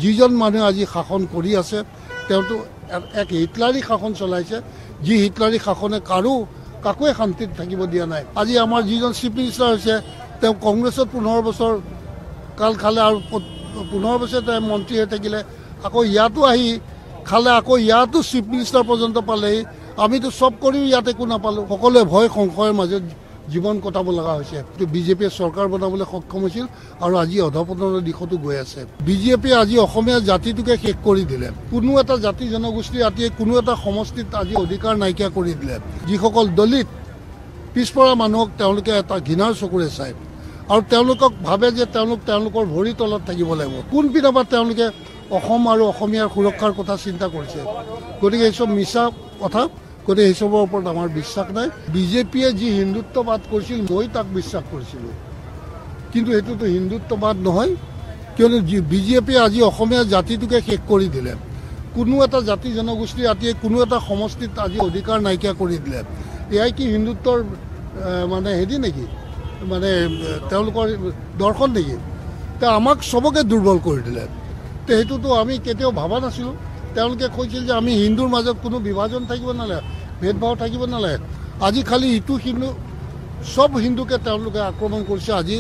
যিজন মানুহে আজি শাসন কৰি আছে তেওঁতো এক হিটলাৰী শাসন চলাইছে, যি হিটলাৰী শাসনে কাকোৱে শান্তিত থাকিব দিয়া নাই। আজি আমাৰ যিজন চিফ মিনিষ্টাৰ হৈছে তেওঁ কংগ্ৰেছত 15 বছৰ কাল খালে আৰু 15 বছৰ তেওঁ মন্ত্ৰী হৈ থাকিলে, আকৌ ইয়াতো আহি খালে, আকৌ ইয়াতো চিফ মিনিষ্টাৰ পৰ্যন্ত পালেহি। আমিতো চব কৰিও ইয়াত একো নাপালোঁ। সকলোৱে ভয় সংশয়ৰ মাজত জীৱন কটাব লগা হৈছে। বিজেপিয়ে চৰকাৰ বনাবলৈ সক্ষম হৈছিল আৰু আজি অধপতনৰ দিশতো গৈ আছে। বিজেপিয়ে আজি অসমীয়া জাতিটোকে শেষ কৰি দিলে। কোনো এটা জাতি জনগোষ্ঠীৰ ৰাতিয়ে কোনো এটা সমষ্টিত আজি অধিকাৰ নাইকিয়া কৰি দিলে। যিসকল দলিত পিছপৰা মানুহক তেওঁলোকে এটা ঘৃণাৰ চকুৰে চায় আৰু তেওঁলোকক ভাবে যে তেওঁলোকৰ ভৰিৰ তলত থাকিব লাগিব। কোনপিনৰ পৰা তেওঁলোকে অসম আৰু অসমীয়াৰ সুৰক্ষাৰ কথা চিন্তা কৰিছে। গতিকে এইচব মিছা কথা, গতিকে এইচবৰ ওপৰত আমাৰ বিশ্বাস নাই। বিজেপিয়ে যি হিন্দুত্ববাদ কৰিছিল মই তাক বিশ্বাস কৰিছিলোঁ, কিন্তু সেইটোতো হিন্দুত্ববাদ নহয়, কিয়নো বিজেপিয়ে আজি অসমীয়া জাতিটোকে শেষ কৰি দিলে। কোনো এটা জাতি জনগোষ্ঠীৰ ৰাতিয়ে কোনো এটা সমষ্টিত আজি অধিকাৰ নাইকিয়া কৰি দিলে। এয়াই কি হিন্দুত্বৰ মানে হেৰি নেকি, মানে তেওঁলোকৰ দৰ্শন নেকি? তে আমাক চবকে দুৰ্বল কৰি দিলে। তে সেইটোতো আমি কেতিয়াও ভবা নাছিলোঁ। তেওঁলোকে কৈছিল যে আমি হিন্দুৰ মাজত কোনো বিভাজন থাকিব নালাগে, ভেদভাৱ থাকিব নালাগে। আজি খালি ইটো হিন্দু চব হিন্দুকে তেওঁলোকে আক্ৰমণ কৰিছে। আজি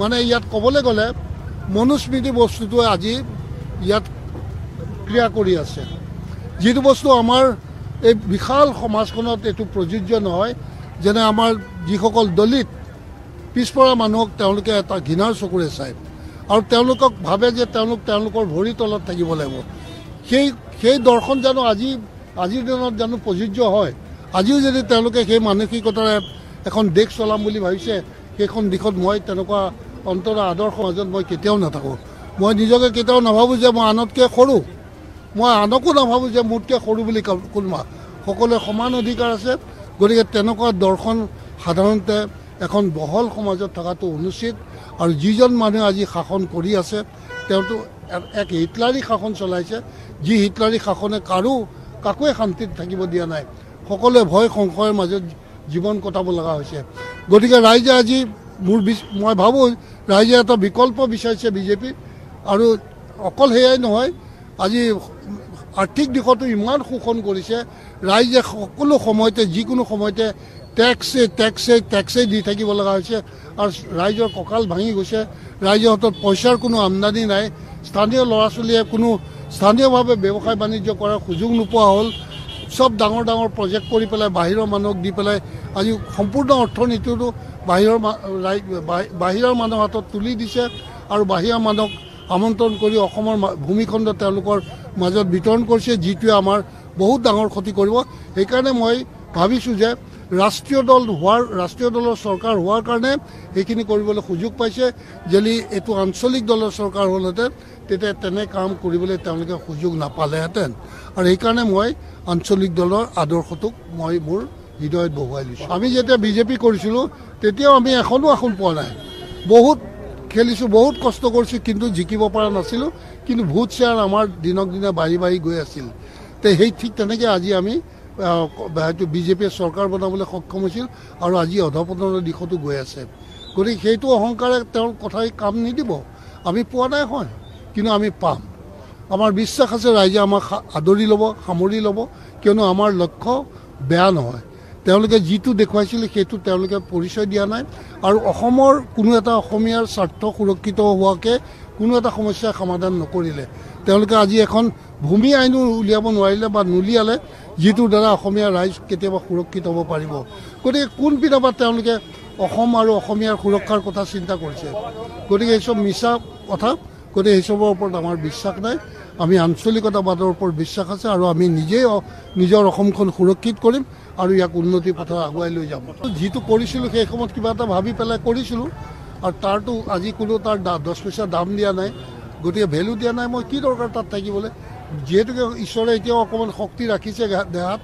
মানে ইয়াত ক'বলৈ গ'লে মনুস্মৃতি বস্তুটোৱে আজি ইয়াত ক্ৰিয়া কৰি আছে, যিটো বস্তু আমাৰ এই বিশাল সমাজখনত এইটো প্ৰযোজ্য নহয়। যেনে আমাৰ যিসকল দলিত পিছপৰা মানুহক তেওঁলোকে এটা ঘৃণাৰ চকুৰে চায় আৰু তেওঁলোকক ভাবে যে তেওঁলোকৰ ভৰিৰ তলত থাকিব লাগিব। সেই দৰ্শন জানো আজিৰ দিনত জানো প্ৰযোজ্য হয়? আজিও যদি তেওঁলোকে সেই মানসিকতাৰে এখন দেশ চলাম বুলি ভাবিছে, সেইখন দিশত মই তেনেকুৱা অন্তৰ আদৰ্শ মাজত মই কেতিয়াও নাথাকোঁ। মই নিজকে কেতিয়াও নাভাবোঁ যে মই আনতকৈ সৰু, মই আনকো নাভাবোঁ যে মোতকৈ সৰু বুলি কোনোবা। সকলোৱে সমান অধিকাৰ আছে। গতিকে তেনেকুৱা দৰ্শন সাধাৰণতে এখন বহল সমাজত থকাটো অনুচিত। আৰু যিজন মানুহে আজি শাসন কৰি আছে তেওঁতো এক হিটলাৰী শাসন চলাইছে, যি হিটলাৰী শাসনে কাকোৱে শান্তিত থাকিব দিয়া নাই। সকলোৱে ভয় সংশয়ৰ মাজত জীৱন কটাব লগা হৈছে। গতিকে ৰাইজে আজি মই ভাবোঁ ৰাইজে এটা বিকল্প বিচাৰিছে বিজেপি। আৰু অকল সেয়াই নহয়, আজি আৰ্থিক দিশতো ইমান শোষণ কৰিছে। ৰাইজে সকলো সময়তে যিকোনো সময়তে টেক্সেই দি থাকিব লগা হৈছে আৰু ৰাইজৰ কঁকাল ভাঙি গৈছে। ৰাইজৰ হাতত পইচাৰ কোনো আমদানি নাই। স্থানীয় ল'ৰা ছোৱালীয়ে কোনো স্থানীয়ভাৱে ব্যৱসায় বাণিজ্য কৰাৰ সুযোগ নোপোৱা হ'ল। চব ডাঙৰ ডাঙৰ প্ৰজেক্ট কৰি পেলাই বাহিৰৰ মানুহক দি পেলাই আজি সম্পূৰ্ণ অৰ্থনীতিটো বাহিৰৰ মানুহৰ হাতত তুলি দিছে আৰু বাহিৰৰ মানুহক আমন্ত্ৰণ কৰি অসমৰ ভূমিখণ্ড তেওঁলোকৰ মাজত বিতৰণ কৰিছে, যিটোৱে আমাৰ বহুত ডাঙৰ ক্ষতি কৰিব। সেইকাৰণে মই ভাবিছোঁ যে ৰাষ্ট্ৰীয় দলৰ চৰকাৰ হোৱাৰ কাৰণে সেইখিনি কৰিবলৈ সুযোগ পাইছে। যদি এইটো আঞ্চলিক দলৰ চৰকাৰ হ'লহেঁতেন তেতিয়া তেনে কাম কৰিবলৈ তেওঁলোকে সুযোগ নাপালেহেঁতেন। আৰু সেইকাৰণে মই আঞ্চলিক দলৰ আদৰ্শটোক মই মোৰ হৃদয়ত বহুৱাই লৈছোঁ। আমি যেতিয়া বিজেপি কৰিছিলোঁ তেতিয়াও আমি এখনো আসন পোৱা নাই। বহুত খেলিছোঁ, বহুত কষ্ট কৰিছোঁ, কিন্তু জিকিব পৰা নাছিলোঁ। কিন্তু ভোট শ্বেয়াৰ আমাৰ দিনক দিনে বাঢ়ি গৈ আছিল। সেই ঠিক তেনেকৈ আজি আমি হয়তো বিজেপিয়ে চৰকাৰ বনাবলৈ সক্ষম হৈছিল আৰু আজি অধপতনৰ দিশতো গৈ আছে। গতিকে সেইটো অহংকাৰে তেওঁৰ কথাই কাম নিদিব। আমি পোৱা নাই হয়, কিন্তু আমি পাম। আমাৰ বিশ্বাস আছে ৰাইজে আমাক আদৰি ল'ব, সামৰি ল'ব, কিয়নো আমাৰ লক্ষ্য বেয়া নহয়। তেওঁলোকে যিটো দেখুৱাইছিলে সেইটো তেওঁলোকে পৰিচয় দিয়া নাই। আৰু অসমৰ কোনো এটা অসমীয়াৰ স্বাৰ্থ সুৰক্ষিত হোৱাকৈ কোনো এটা সমস্যাৰ সমাধান নকৰিলে। তেওঁলোকে আজি এখন ভূমি আইনো উলিয়াব নোৱাৰিলে বা নুলিয়ালে, যিটোৰ দ্বাৰা অসমীয়া ৰাইজ কেতিয়াবা সুৰক্ষিত হ'ব পাৰিব। গতিকে কোনপিনৰ পৰা তেওঁলোকে অসম আৰু অসমীয়াৰ সুৰক্ষাৰ কথা চিন্তা কৰিছে। গতিকে এইচব মিছা কথা, গতিকে এইচবৰ ওপৰত আমাৰ বিশ্বাস নাই। আমি আঞ্চলিকতাবাদৰ ওপৰত বিশ্বাস আছে আৰু আমি নিজেই নিজৰ অসমখন সুৰক্ষিত কৰিম আৰু ইয়াক উন্নতিৰ পথত আগুৱাই লৈ যাম। যিটো কৰিছিলোঁ সেই সময়ত কিবা এটা ভাবি পেলাই কৰিছিলোঁ আৰু তাৰতো আজি কোনো তাৰ 10 পইচা দাম দিয়া নাই, গতিকে ভেলু দিয়া নাই। মই কি দৰকাৰ তাত থাকিবলৈ, যিহেতুকে ঈশ্বৰে এতিয়াও অকণমান শক্তি ৰাখিছে দেহাত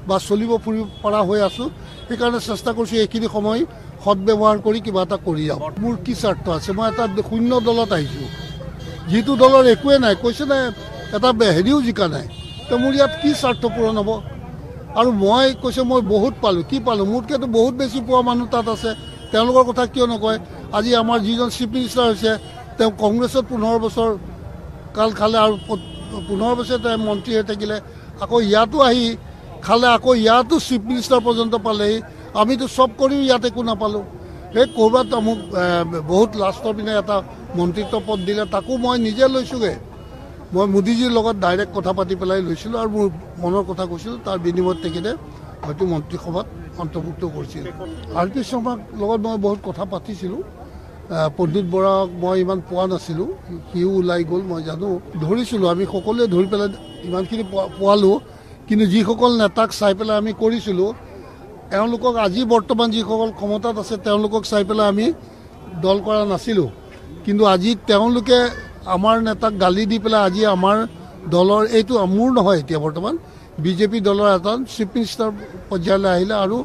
বা চলিব ফুৰিব পৰা হৈ আছোঁ। সেইকাৰণে চেষ্টা কৰিছোঁ এইখিনি সময় সদব্যৱহাৰ কৰি কিবা এটা কৰি যাওঁ। মোৰ কি স্বাৰ্থ আছে? মই এটা শূন্য দলত আহিছোঁ, যিটো দলৰ একোৱে নাই, কৈছে নাই এটা হেৰিও জিকা নাই। তো মোৰ ইয়াত কি স্বাৰ্থ পূৰণ হ'ব? আৰু মই কৈছে মই বহুত পালোঁ, কি পালোঁ? মোতকৈতো বহুত বেছি পোৱা মানুহ তাত আছে। তেওঁলোকৰ কথা কিয় নকয়? আজি আমাৰ যিজন চিফ মিনিষ্টাৰ হৈছে তেওঁ কংগ্ৰেছত 15 বছৰ কাল খালে আৰু 15 বছৰ তেওঁ মন্ত্ৰী হৈ থাকিলে আকৌ ইয়াতো আহি খালে আকৌ ইয়াতো চিফ মিনিষ্টাৰ পৰ্যন্ত পালেহি আমিতো চব কৰিও ইয়াত একো নাপালোঁ সেই ক'ৰবাত মোক বহুত লাষ্টৰ পিনে এটা মন্ত্ৰিত্ব পদ দিলে তাকো মই নিজে লৈছোঁগৈ মই মোদীজীৰ লগত ডাইৰেক্ট কথা পাতি পেলাই লৈছিলোঁ আৰু মোৰ মনৰ কথা কৈছিলোঁ তাৰ বিনিময়ত তেখেতে হয়তো মন্ত্ৰীসভাত অন্তৰ্ভুক্ত কৰিছিল আৰ পি শৰ্মাৰ লগত মই বহুত কথা পাতিছিলোঁ পণ্ডিত বৰাক মই ইমান পোৱা নাছিলোঁ সিও ওলাই গ'ল মই জানো ধৰিছিলোঁ আমি সকলোৱে ধৰি পেলাই ইমানখিনি পোৱালোঁ কিন্তু যিসকল নেতাক চাই পেলাই আমি কৰিছিলোঁ এওঁলোকক আজি বৰ্তমান যিসকল ক্ষমতাত আছে তেওঁলোকক চাই পেলাই আমি দল কৰা নাছিলোঁ কিন্তু আজি তেওঁলোকে আমাৰ নেতাক গালি দি পেলাই আজি আমাৰ দলৰ এইটো মোৰ নহয় এতিয়া বৰ্তমান বিজেপি দলৰ এটা চিফ মিনিষ্টাৰ পৰ্যায়লৈ আহিলে আৰু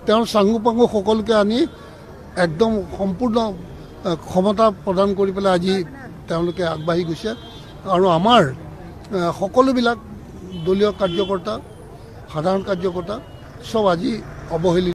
তেওঁৰ চাংগু পাংগু সকলোকে আনি একদম সম্পূৰ্ণ ক্ষমতা প্ৰদান কৰি পেলাই আজি তেওঁলোকে আগবাঢ়ি গৈছে আৰু আমাৰ সকলোবিলাক দলীয় কাৰ্যকৰ্তা সাধাৰণ কাৰ্যকৰ্তা সব আজি অৱহেলিত